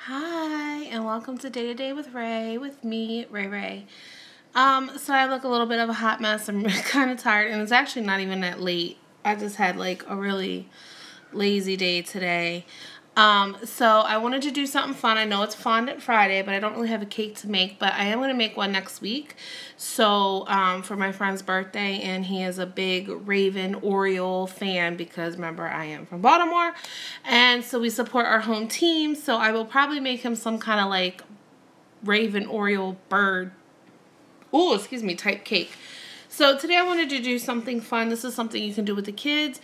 Hi, and welcome to Day to Day with Ray, with me, Ray. So I look a little bit of a hot mess. I'm kind of tired, and it's actually not even that late. I just had like a really lazy day today. So I wanted to do something fun. I know it's Fondant Friday, but I don't really have a cake to make, but I am going to make one next week. So, for my friend's birthday, and he is a big Raven Oriole fan because, remember, I am from Baltimore, and so we support our home team, so I will probably make him some kind of like Raven Oriole bird, type cake. So today I wanted to do something fun. This is something you can do with the kids.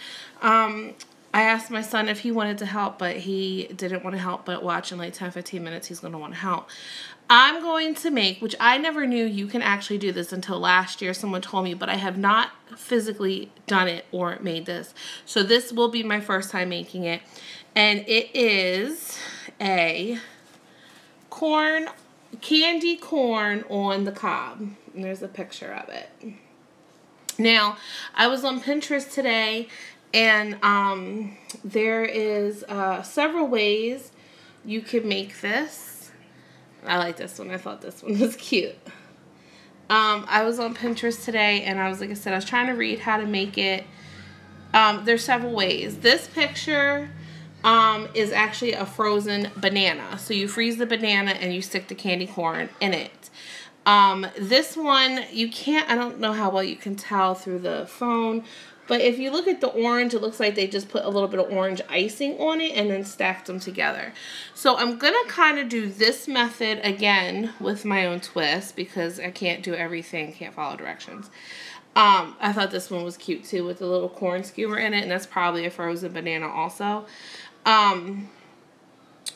I asked my son if he wanted to help, but he didn't want to help, but watch in like 10-15 minutes he's going to want to help. I'm going to make, which I never knew you can actually do this until last year. Someone told me, but I have not physically done it or made this. So this will be my first time making it. And it is a candy corn on the cob. And there's a picture of it. Now, I was on Pinterest today, and there is several ways you can make this. I like this one. I thought this one was cute. I was on Pinterest today, and I was trying to read how to make it. There's several ways. This picture is actually a frozen banana. So you freeze the banana and you stick the candy corn in it. This one, I don't know how well you can tell through the phone, but if you look at the orange, it looks like they just put a little bit of orange icing on it and then stacked them together. So I'm going to kind of do this method again with my own twist because I can't do everything, can't follow directions. I thought this one was cute too with the little corn skewer in it, and that's probably a frozen banana also.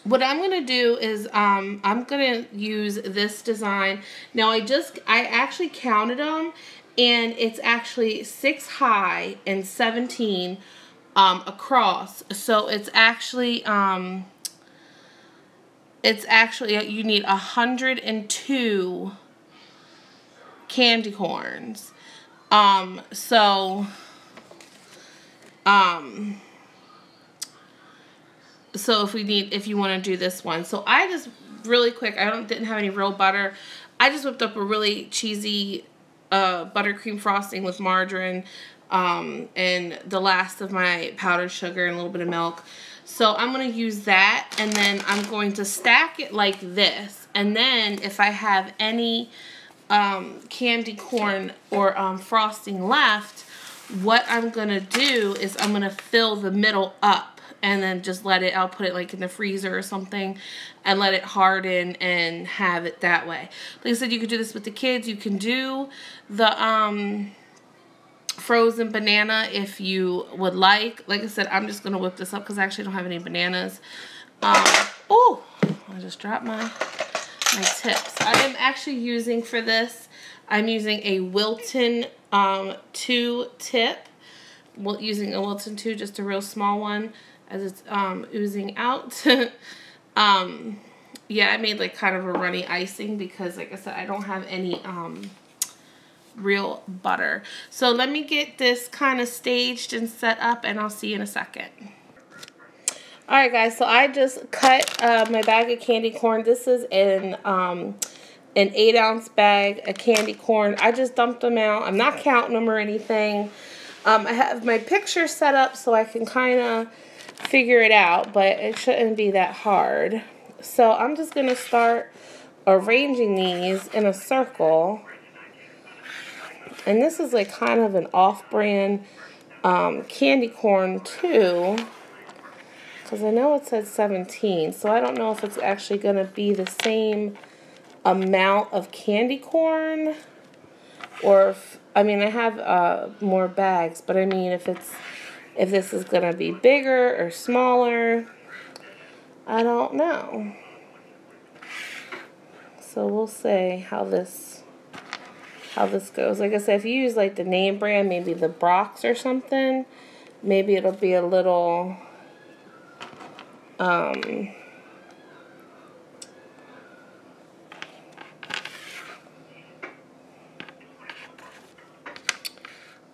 What I'm going to do is I'm going to use this design. Now I actually counted them, and it's actually 6 high and 17 across. So it's actually you need 102 candy corns. So if you want to do this one. So I just, really quick, didn't have any real butter. I just whipped up a really cheesy buttercream frosting with margarine and the last of my powdered sugar and a little bit of milk. So I'm going to use that, and then I'm going to stack it like this. And then if I have any candy corn or frosting left, what I'm going to do is I'm going to fill the middle up. And then just I'll put it like in the freezer or something and let it harden and have it that way. Like I said, you could do this with the kids. You can do the frozen banana if you would like. Like I said, I'm just going to whip this up because I actually don't have any bananas. Oh, I just dropped my tips. I am actually using for this, I'm using a Wilton 2 tip. Using a Wilton 2, just a real small one, as it's oozing out. Yeah, I made like kind of a runny icing because, like I said, I don't have any real butter. So let me get this kind of staged and set up, and I'll see you in a second. Alright guys, so I just cut my bag of candy corn. This is in an 8-ounce bag of candy corn. I just dumped them out. I'm not counting them or anything. I have my picture set up so I can kind of figure it out, but it shouldn't be that hard. So I'm just going to start arranging these in a circle. And this is like kind of an off-brand candy corn too, because I know it said 17, so I don't know if it's actually going to be the same amount of candy corn, or if, I have more bags, but I mean if this is going to be bigger or smaller, I don't know. So we'll see how this goes. Like I said, if you use like the name brand, maybe the Brock's or something, maybe it'll be a little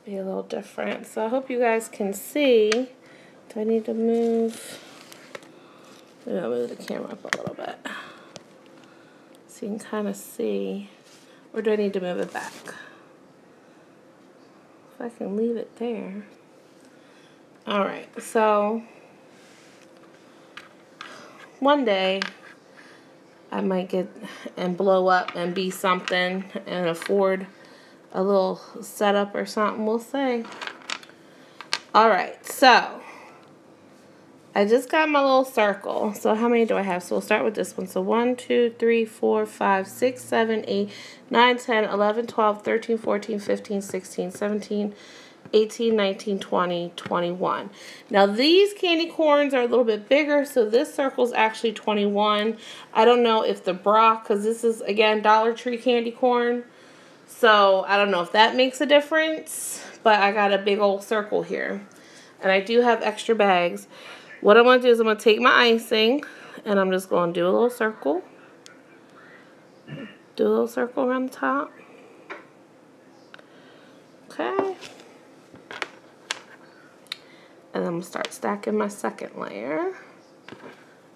be a little different. So I hope you guys can see. Do I need to move? Maybe I'll move the camera up a little bit so you can kind of see. Or do I need to move it back? If I can leave it there. Alright, so one day I might get and blow up and be something and afford a little setup or something. We'll see. Alright, so I just got my little circle. So how many do I have? So we'll start with this one. So 1, 2, 3, 4, 5, 6, 7, 8, 9, 10, 11, 12, 13, 14, 15, 16, 17, 18, 19, 20, 21. Now these candy corns are a little bit bigger, so this circle is actually 21. I don't know if the Brock, because this is, again, Dollar Tree candy corn. So I don't know if that makes a difference, but I got a big old circle here. And I do have extra bags. What I'm going to do is I'm going to take my icing, and I'm just going to do a little circle. Do a little circle around the top. Okay. And then I'm going to start stacking my second layer.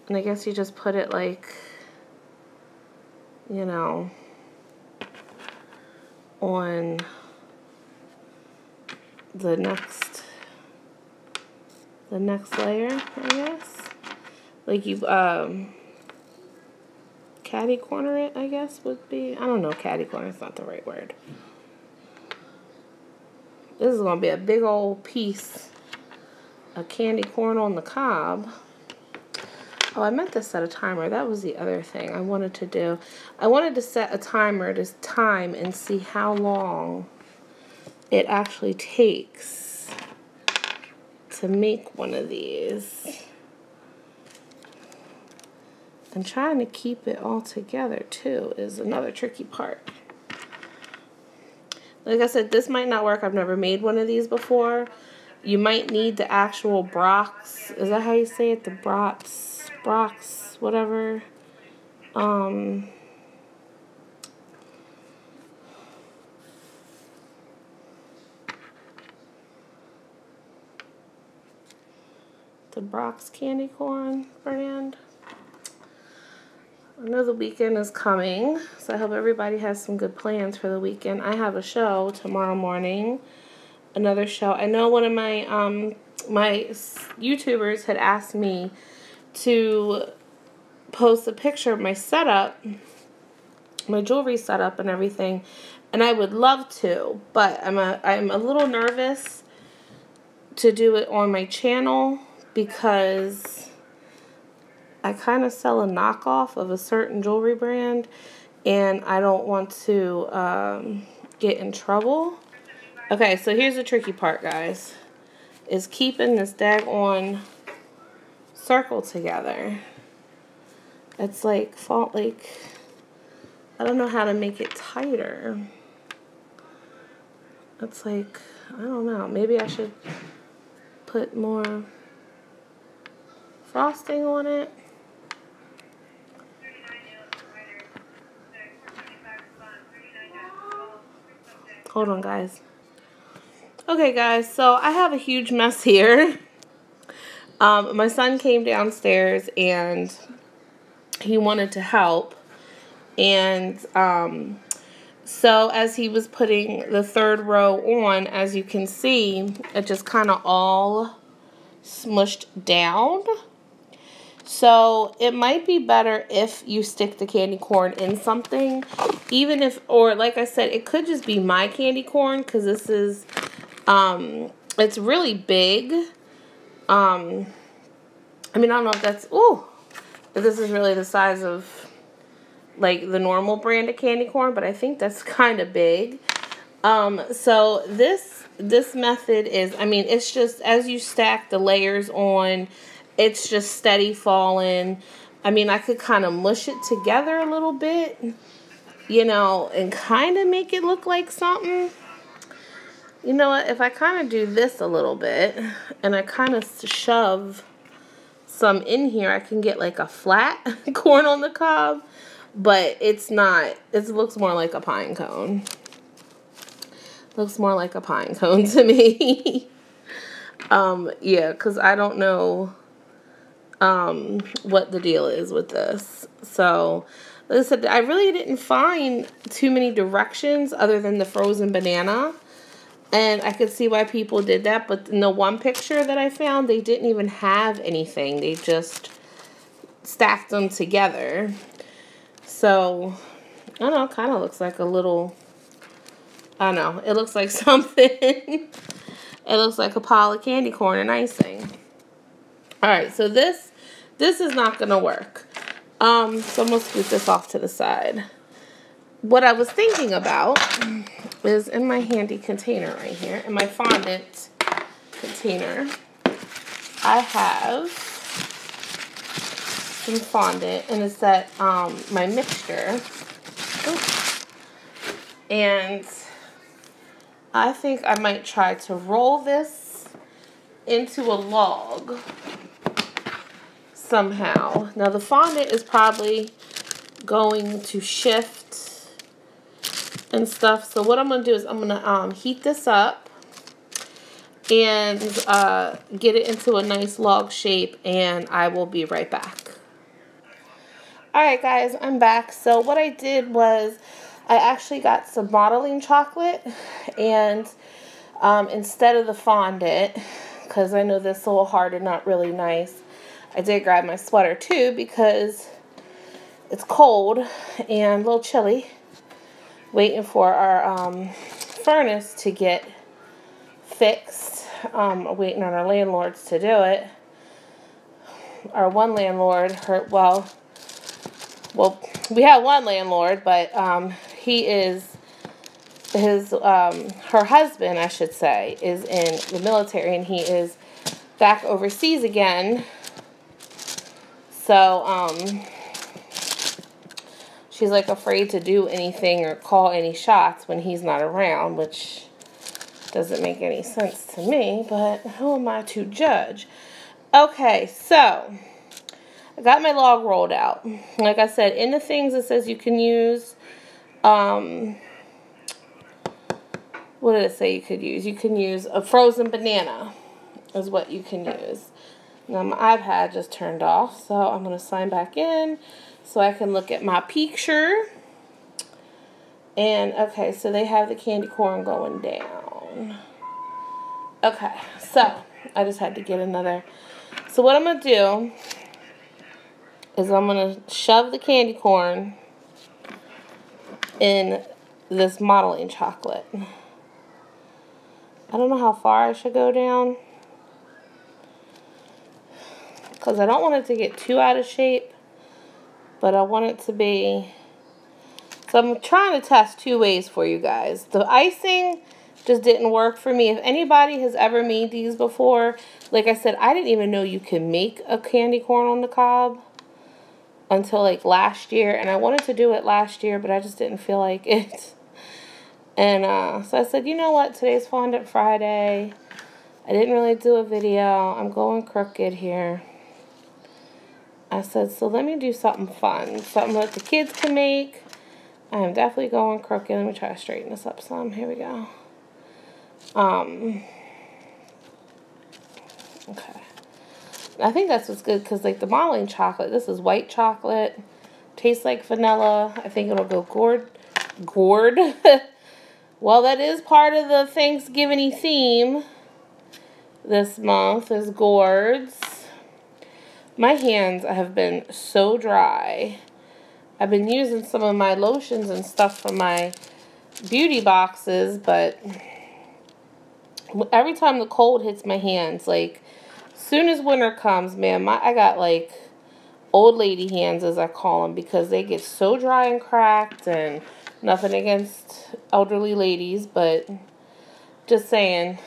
And I guess you just put it like, you know, on the next layer, I guess. Like you catty corner it, I guess would be. I don't know, catty corner is not the right word. This is gonna be a big old piece of candy corn on the cob. Oh, I meant to set a timer. That was the other thing I wanted to do. I wanted to set a timer to time and see how long it actually takes to make one of these. And trying to keep it all together too is another tricky part. Like I said, this might not work. I've never made one of these before. You might need the actual Brock's. Is that how you say it? The Brock's, whatever. The Brock's candy corn brand. I know the weekend is coming, so I hope everybody has some good plans for the weekend. I have a show tomorrow morning, another show. I know one of my my YouTubers had asked me to post a picture of my setup, my jewelry setup and everything, and I would love to, but I'm a little nervous to do it on my channel, because I kind of sell a knockoff of a certain jewelry brand, and I don't want to get in trouble. Okay, so here's the tricky part, guys, is keeping this daggone circle together. It's like, I don't know how to make it tighter. It's like, I don't know, maybe I should put more frosting on it. Hold on, guys. Okay, guys, so I have a huge mess here. My son came downstairs and he wanted to help, and so as he was putting the third row on, as you can see, it just kind of all smushed down. So it might be better if you stick the candy corn in something, even if, or like I said, it could just be my candy corn, because this is, it's really big. I mean, I don't know if that's, if this is really the size of, like, the normal brand of candy corn, but I think that's kind of big. So this method is, I mean, it's just, as you stack the layers on, it's just steady falling. I mean, I could kind of mush it together a little bit, you know, and kind of make it look like something. You know what, if I kind of do this a little bit, and I kind of shove some in here, I can get like a flat corn on the cob, but it's not, it looks more like a pine cone. Looks more like a pine cone to me. Yeah, because I don't know what the deal is with this. So, like I said, I really didn't find too many directions other than the frozen banana. And I could see why people did that. But in the one picture that I found, they didn't even have anything. They just stacked them together. So, I don't know, it kind of looks like a little, I don't know, it looks like something. It looks like a pile of candy corn and icing. Alright, so this is not going to work. So I'm going to scoot this off to the side. What I was thinking about is in my handy container right here, in my fondant container, I have some fondant, and it's that, my mixture. Oops. And I think I might try to roll this into a log somehow. Now the fondant is probably going to shift and stuff. So what I'm going to do is I'm going to heat this up and get it into a nice log shape, and I will be right back. Alright guys, I'm back. So what I did was I actually got some modeling chocolate, and instead of the fondant, because I know this is a little hard and not really nice, I did grab my sweater too because it's cold and a little chilly, waiting for our furnace to get fixed. Waiting on our landlords to do it. Our one landlord, well, we have one landlord, but her husband, I should say, is in the military, and he is back overseas again. So, she's like afraid to do anything or call any shots when he's not around, which doesn't make any sense to me, but who am I to judge? Okay, so I got my log rolled out. Like I said, in the things it says you can use, what did it say you could use? You can use a frozen banana is what you can use. Now my iPad just turned off, so I'm going to sign back in so I can look at my picture. And, okay, so they have the candy corn going down. Okay, so I just had to get another. So what I'm going to do is I'm going to shove the candy corn in this modeling chocolate. I don't know how far I should go down, because I don't want it to get too out of shape, but I want it to be. So I'm trying to test two ways for you guys. The icing just didn't work for me. If anybody has ever made these before, like I said, I didn't even know you could make a candy corn on the cob until like last year, and I wanted to do it last year, but I just didn't feel like it. And so I said, you know what, today's Fondant Friday. I didn't really do a video. I'm going crooked here. I said, so let me do something fun, something that the kids can make. I am definitely going crooked. Let me try to straighten this up some. Here we go. Okay. I think that's what's good, because like the modeling chocolate, this is white chocolate, tastes like vanilla. I think it'll go gourd. Well, that is part of the Thanksgiving-y theme this month is gourds. My hands have been so dry. I've been using some of my lotions and stuff from my beauty boxes, but every time the cold hits my hands, like, soon as winter comes, man, I got, like, old lady hands, as I call them, because they get so dry and cracked, and nothing against elderly ladies, but just saying.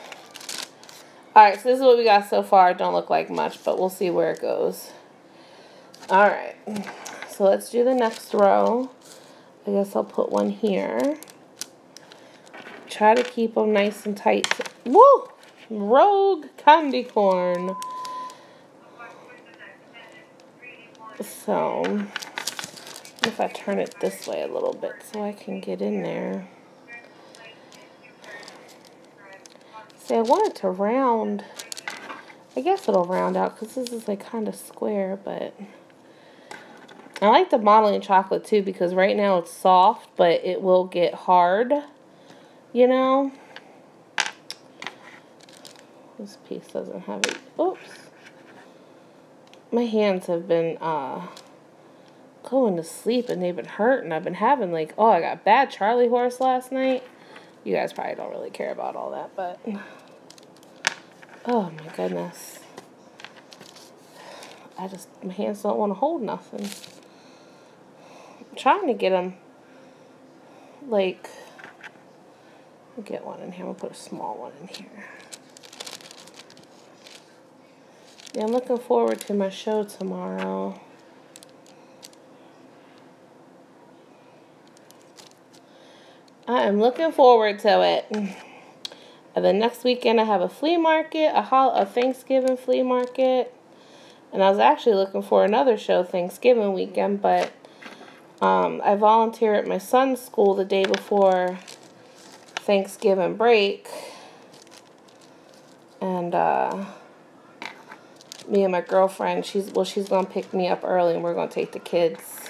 Alright, so this is what we got so far. It don't look like much, but we'll see where it goes. Alright, so let's do the next row. I guess I'll put one here. Try to keep them nice and tight. Woo! Rogue candy corn. So, if I turn it this way a little bit so I can get in there. See, I want it to round I guess it'll round out because this is like kind of square, but I like the modeling chocolate too because right now it's soft, but it will get hard, you know. This piece doesn't have it. Oops. My hands have been going to sleep and they've been hurting. I've been having like, oh, I got bad Charlie horse last night. You guys probably don't really care about all that, but oh my goodness. My hands don't want to hold nothing. I'm trying to get them, like, I'll get one in here. We'll put a small one in here. Yeah, I'm looking forward to my show tomorrow. I am looking forward to it. And then next weekend I have a flea market, a Thanksgiving flea market. And I was actually looking for another show Thanksgiving weekend, but I volunteer at my son's school the day before Thanksgiving break. And me and my girlfriend, she's going to pick me up early and we're going to take the kids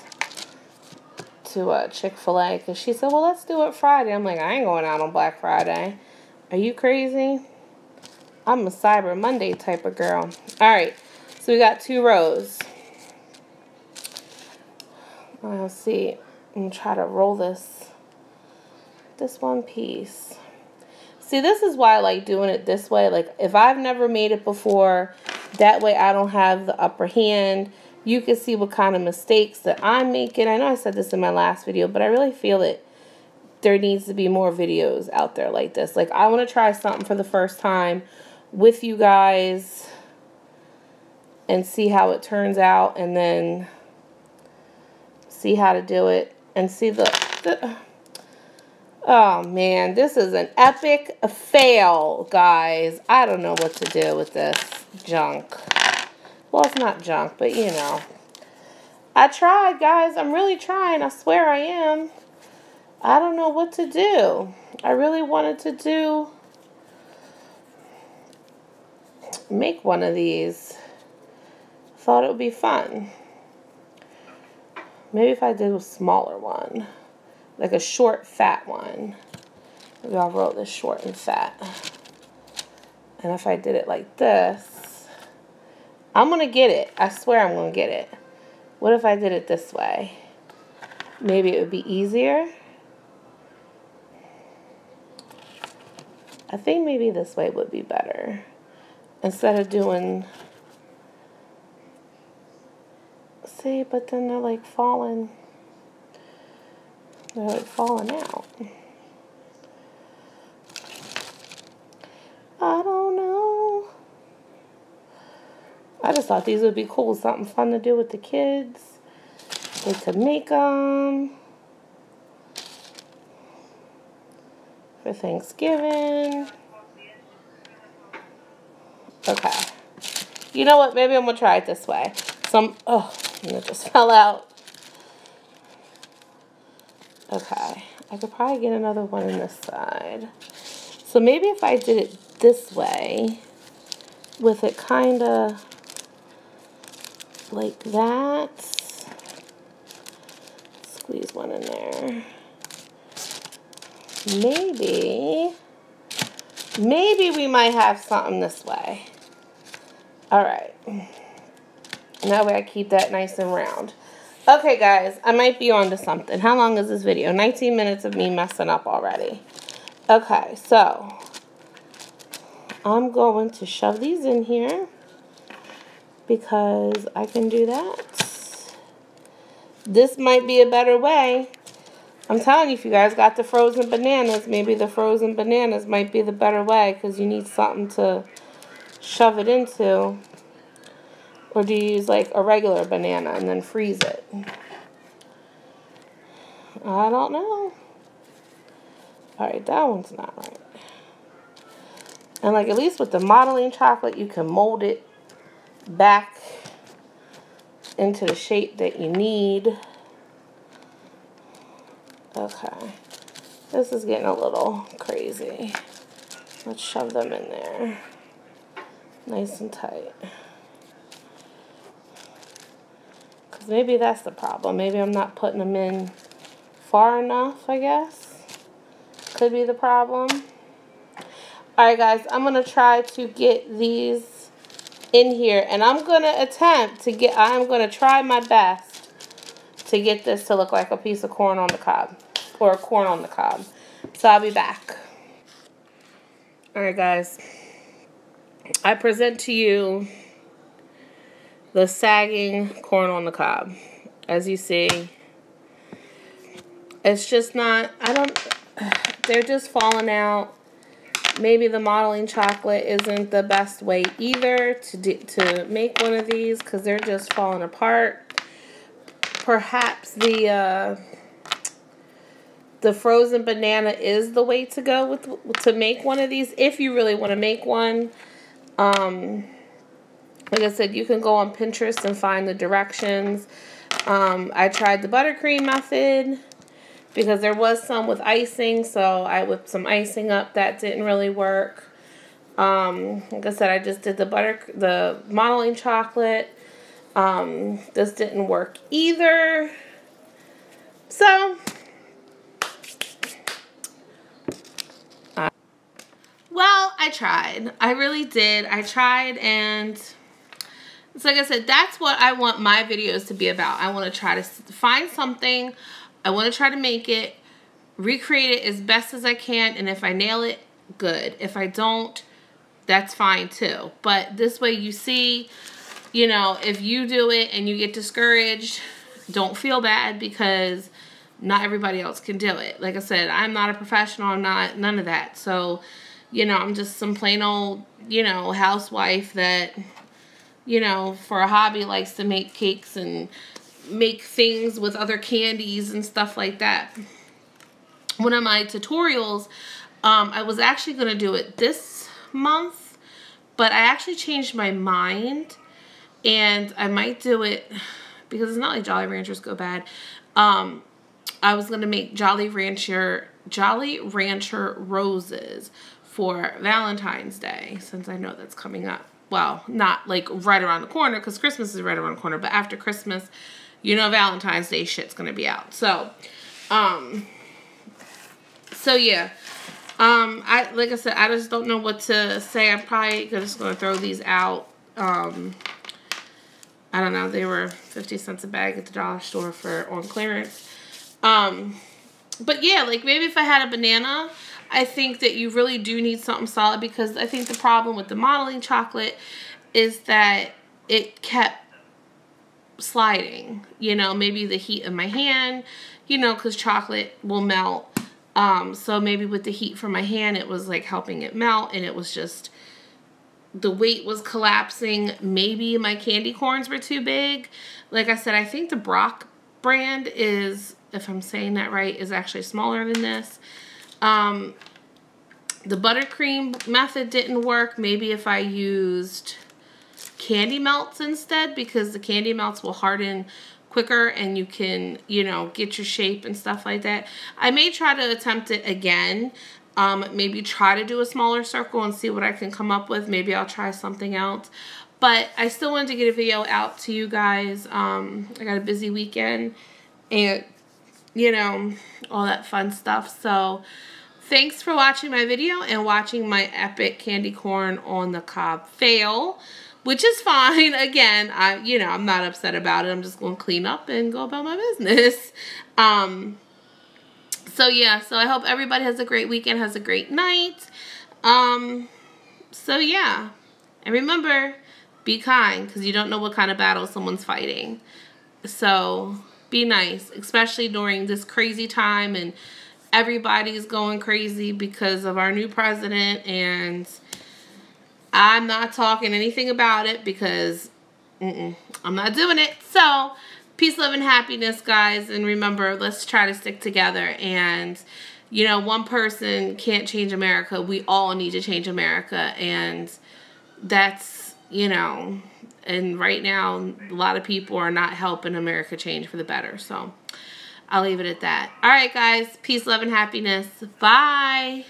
to Chick-fil-A. Because she said, well, let's do it Friday. I'm like, I ain't going out on Black Friday. Are you crazy? I'm a Cyber Monday type of girl. All right. So we got 2 rows. Let's see. I'm going to try to roll this one piece. See, this is why I like doing it this way. Like, if I've never made it before, that way I don't have the upper hand. You can see what kind of mistakes that I'm making. I know I said this in my last video, but I really feel that there needs to be more videos out there like this. Like, I want to try something for the first time with you guys and see how it turns out, and then see how to do it and see the oh man, this is an epic fail, guys. I don't know what to do with this junk. Well, it's not junk, but you know. I tried, guys. I'm really trying. I swear I am. I don't know what to do. I really wanted to make one of these. Thought it would be fun. Maybe if I did a smaller one. Like a short, fat one. Maybe I'll roll this short and fat. And if I did it like this, I'm going to get it. I swear I'm going to get it. What if I did it this way? Maybe it would be easier. I think maybe this way would be better. Instead of doing... See, but then they're like falling. They're like falling out. I don't know. I just thought these would be cool. Something fun to do with the kids. They could make them for Thanksgiving. Okay. You know what? Maybe I'm going to try it this way. Oh, and it just fell out. Okay. I could probably get another one on this side. So maybe if I did it this way, with it kind of like that. Squeeze one in there. Maybe we might have something this way. All right. That way I keep that nice and round. Okay, guys, I might be on to something. How long is this video? 19 minutes of me messing up already. Okay, so I'm going to shove these in here because I can do that. This might be a better way. I'm telling you, if you guys got the frozen bananas, maybe the frozen bananas might be the better way because you need something to shove it into. Or do you use like a regular banana and then freeze it? I don't know. Alright, that one's not right. And like at least with the modeling chocolate, you can mold it back into the shape that you need. Okay. This is getting a little crazy. Let's shove them in there. Nice and tight. Because maybe that's the problem. Maybe I'm not putting them in far enough, I guess. Could be the problem. Alright guys, I'm going to try to get these in here. And I'm going to try my best to get this to look like a piece of corn on the cob. Or corn on the cob. So I'll be back. Alright guys. I present to you the sagging corn on the cob. As you see, it's just not, they're just falling out. Maybe the modeling chocolate isn't the best way either to make one of these because they're just falling apart. Perhaps the frozen banana is the way to go to make one of these if you really want to make one. Like I said, you can go on Pinterest and find the directions. I tried the buttercream method because there was some with icing, so I whipped some icing up. That didn't really work. Like I said, I just did the modeling chocolate. This didn't work either. So, well, I tried. I really did. I tried, and it's like I said, that's what I want my videos to be about. I want to try to find something. I want to try to make it, recreate it as best as I can, and if I nail it, good. If I don't, that's fine too. But this way you see, you know, if you do it and you get discouraged, don't feel bad because not everybody else can do it. Like I said, I'm not a professional. I'm not none of that. So, you know, I'm just some plain old, you know, housewife that, you know, for a hobby likes to make cakes and make things with other candies and stuff like that. One of my tutorials, I was actually going to do it this month, but I actually changed my mind, and I might do it because it's not like Jolly Ranchers go bad. I was going to make Jolly Rancher roses for Valentine's Day, since I know that's coming up. Well, not like right around the corner because Christmas is right around the corner, but after Christmas, you know, Valentine's Day shit's going to be out. So, yeah. Like I said, I just don't know what to say. I'm probably just going to throw these out. I don't know. They were 50 cents a bag at the dollar store on clearance. But yeah, like maybe if I had a banana, I think that you really do need something solid because I think the problem with the modeling chocolate is that it kept sliding. You know, maybe the heat of my hand, you know, because chocolate will melt. So maybe with the heat from my hand, it was like helping it melt, and it was just, the weight was collapsing. Maybe my candy corns were too big. Like I said, I think the Brock brand is, if I'm saying that right, is actually smaller than this. The buttercream method didn't work. Maybe if I used candy melts instead, because the candy melts will harden quicker and you can, you know, get your shape and stuff like that. I may try to attempt it again. Maybe try to do a smaller circle and see what I can come up with. Maybe I'll try something else. But I still wanted to get a video out to you guys. I got a busy weekend and, you know, all that fun stuff. So thanks for watching my video and watching my epic candy corn on the cob fail, which is fine. Again, you know, I'm not upset about it. I'm just going to clean up and go about my business. So yeah, so I hope everybody has a great weekend, has a great night. So yeah, and remember, be kind, because you don't know what kind of battle someone's fighting. So be nice, especially during this crazy time, and everybody's going crazy because of our new president, and I'm not talking anything about it because I'm not doing it. So peace, love, and happiness, guys. And remember, let's try to stick together. And, you know, one person can't change America. We all need to change America. And that's, you know, and right now, a lot of people are not helping America change for the better. So I'll leave it at that. All right, guys. Peace, love, and happiness. Bye.